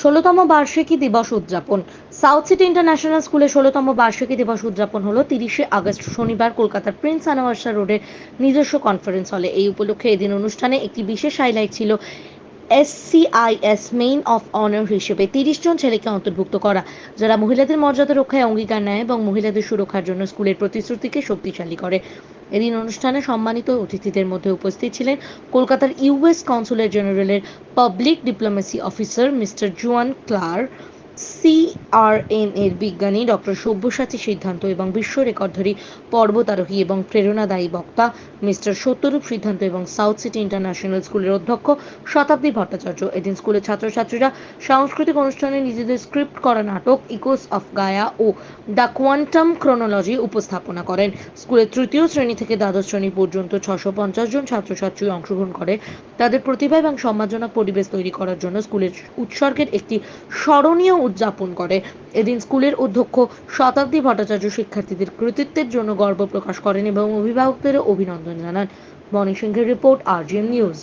ষোলতম বার্ষিকী দিবস উদযাপন। সাউথ সিটি ইন্টারন্যাশনাল স্কুলে 16তম বার্ষিকী দিবস উদযাপন হলো 30শে আগস্ট শনিবার কলকাতার প্রিন্স আনোয়ার শাহ রোডের নিজস্ব কনফারেন্স হলে। এই উপলক্ষে এদিন অনুষ্ঠানে একটি বিশেষ হাইলাইট ছিল SCIS মেইন অফ অনার হিসেবে 30 জন ছেলেকে অন্তর্ভুক্ত করা, যারা মহিলাদের মর্যাদা রক্ষায় অঙ্গীকার নেয় এবং মহিলাদের সুরক্ষার জন্য স্কুলের প্রতিশ্রুতিকে শক্তিশালী করে। এদিন অনুষ্ঠানে সম্মানিত অতিথিদের মধ্যে উপস্থিত ছিলেন কলকাতার US কনসুলেট জেনারেলের পাবলিক ডিপ্লোমেসি অফিসার মিস্টার জুয়ান ক্লার, CRN এর বিজ্ঞানী ডক্টর সব্যসাচী সিদ্ধান্ত এবং বিশ্ব রেকর্ডধারী পর্বতারোহী এবং প্রেরণাদায়ী বক্তা মিস্টার সত্যরূপ সিদ্ধান্ত এবং সাউথ সিটি ইন্টারন্যাশনাল স্কুলের অধ্যক্ষ শতাব্দী ভট্টাচার্য। এদিন স্কুলের ছাত্রছাত্রীরা সাংস্কৃতিক অনুষ্ঠানে নিজেদের স্ক্রিপ্ট করা নাটক ইকোস অফ গায়া ও দ্য কোয়ান্টাম ক্রোনোলজি উপস্থাপনা করেন। স্কুলের তৃতীয় শ্রেণী থেকে দ্বাদশ শ্রেণী পর্যন্ত 650 জন ছাত্রছাত্রী অংশগ্রহণ করে তাদের প্রতিভা এবং সম্মানজনক পরিবেশ তৈরি করার জন্য স্কুলের উৎসর্গের একটি স্মরণীয় উদযাপন করে। এদিন স্কুলের অধ্যক্ষ শতাব্দী ভট্টাচার্য শিক্ষার্থীদের কৃতিত্বের জন্য গর্ব প্রকাশ করেন এবং অভিভাবকদের অভিনন্দন জানান। মণি সিংহের report, RGN news.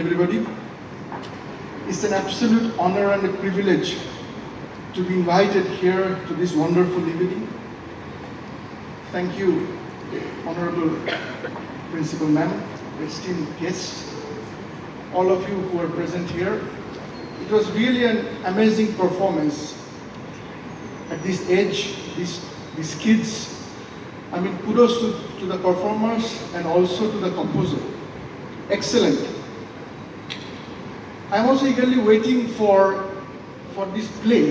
Everybody, it's an absolute honor and a privilege to be invited here to this wonderful evening. Thank you, Honorable Principal Ma'am, esteemed guests, all of you who are present here. It was really an amazing performance. At this age, these kids, I mean, kudos to the performers and also to the composer. Excellent. I'm also eagerly waiting for this play,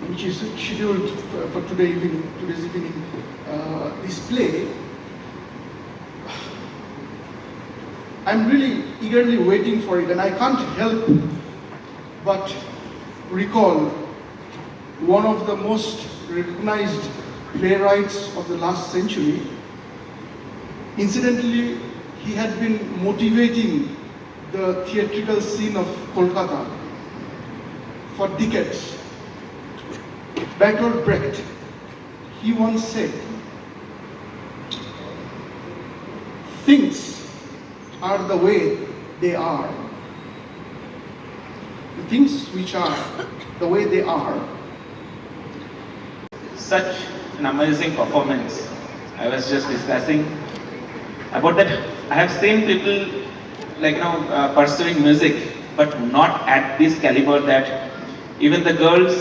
which is scheduled for today's evening. This play, I'm really eagerly waiting for it, and I can't help but recall one of the most recognized playwrights of the last century. Incidentally, he had been motivating the theatrical scene of Kolkata for decades. Bertolt Brecht, he once said, "Things are the way they are. The things which are the way they are." Such an amazing performance. I was just discussing about that. I have seen people pursuing music, but not at this caliber, that even the girls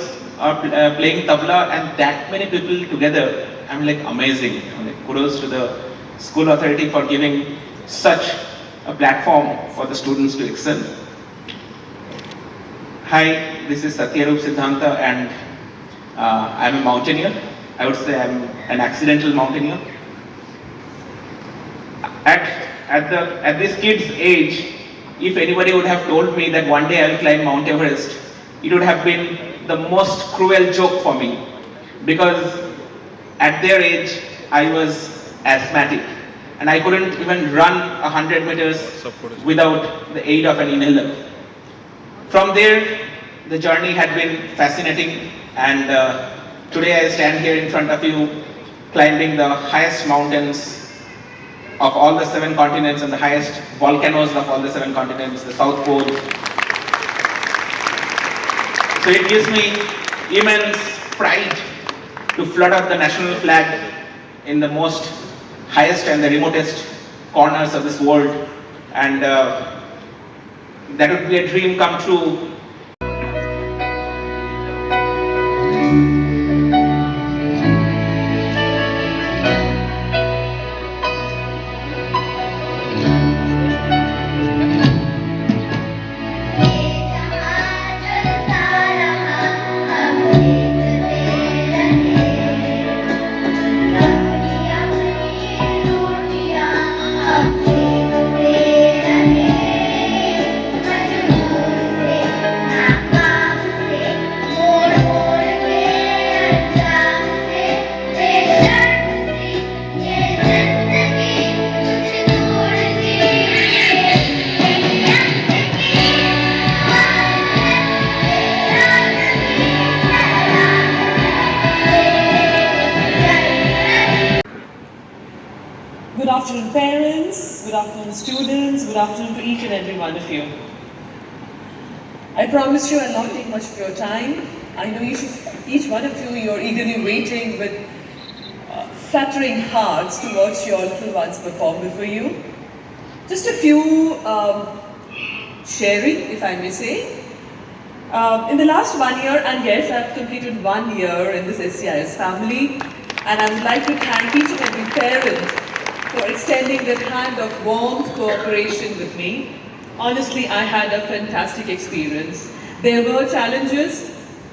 are playing tabla and that many people together. I'm like amazing. Kudos to the school authority for giving such a platform for the students to excel. Hi, this is Satyarup Siddhanta, and I'm a mountaineer. I would say I'm an accidental mountaineer. At this kid's age, if anybody would have told me that one day I'll climb Mount Everest, it would have been the most cruel joke for me, because at their age I was asthmatic and I couldn't even run 100 meters without the aid of an inhaler. From there, the journey had been fascinating, and today I stand here in front of you climbing the highest mountains of all the 7 continents and the highest volcanoes of all the 7 continents, the South Pole. So it gives me immense pride to flutter the national flag in the most highest and the remotest corners of this world, and that would be a dream come true. good afternoon students, good afternoon to each and every one of you. I promise you I'll not take much of your time. I know each one of you, you're eagerly waiting with fluttering hearts to watch your little ones perform before you. Just a few sharing, if I may say. In the last 1 year, and yes, I've completed 1 year in this SCIS family, and I would like to thank each and every parent for extending their hand of warm cooperation with me. Honestly, I had a fantastic experience. There were challenges,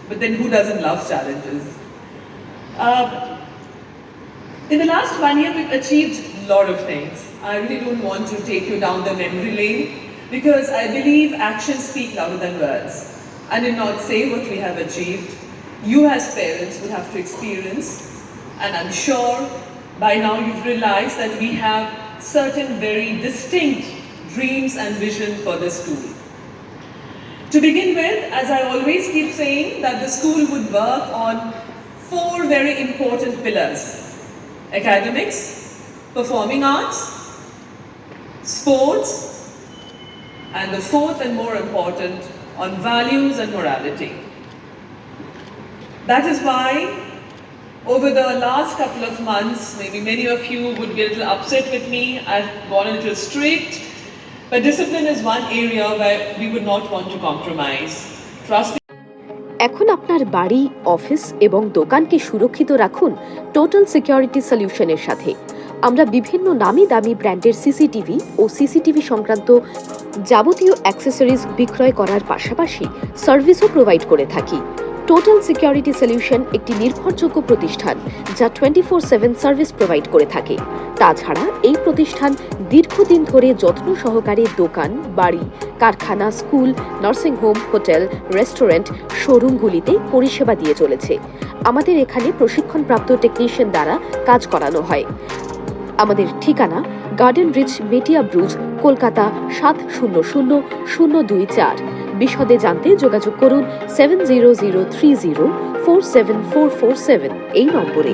but then who doesn't love challenges? In the last 1 year, we've achieved a lot of things. I really don't want to take you down the memory lane because I believe actions speak louder than words. I did not say what we have achieved. You as parents will have to experience, and I'm sure by now you've realized that we have certain very distinct dreams and vision for the school. To begin with, as I always keep saying, that the school would work on 4 very important pillars: academics, performing arts, sports, and the 4th and more important, on values and morality. That is why over the last couple of months, maybe many of you would be a little upset with me. I've gone a little strict, but discipline is one area where we would not want to compromise. Trust me. এখন আপনার বাড়ি, office এবং দোকানকে সুরক্ষিত রাখুন total security সলিউশনের সাথে। আমরা বিভিন্ন নামি দামি ব্র্যান্ডের সিসিটিভি ও সিসিটিভি সংক্রান্ত যাবতীয় অ্যাক্সেসরিজ বিক্রয় করার পাশাপাশি সার্ভিসও প্রোভাইড করে থাকি। টোটাল সিকিউরিটি সলিউশন একটি নির্ভরযোগ্য প্রতিষ্ঠান যা 24/7 সার্ভিস প্রোভাইড করে থাকে। তাছাড়া এই প্রতিষ্ঠান দীর্ঘদিন ধরে যত্ন সহকারে দোকান, বাড়ি, কারখানা, স্কুল, নার্সিংহোম, হোটেল, রেস্টুরেন্ট, শোরুমগুলিতে পরিষেবা দিয়ে চলেছে। আমাদের এখানে প্রশিক্ষণপ্রাপ্ত টেকনিশিয়ান দ্বারা কাজ করানো হয়। আমাদের ঠিকানা গার্ডেন রিচ, মেটিয়া ব্রুজ, কলকাতা 700024। বিশদে জানতে যোগাযোগ করুন 7003047447 এই নম্বরে।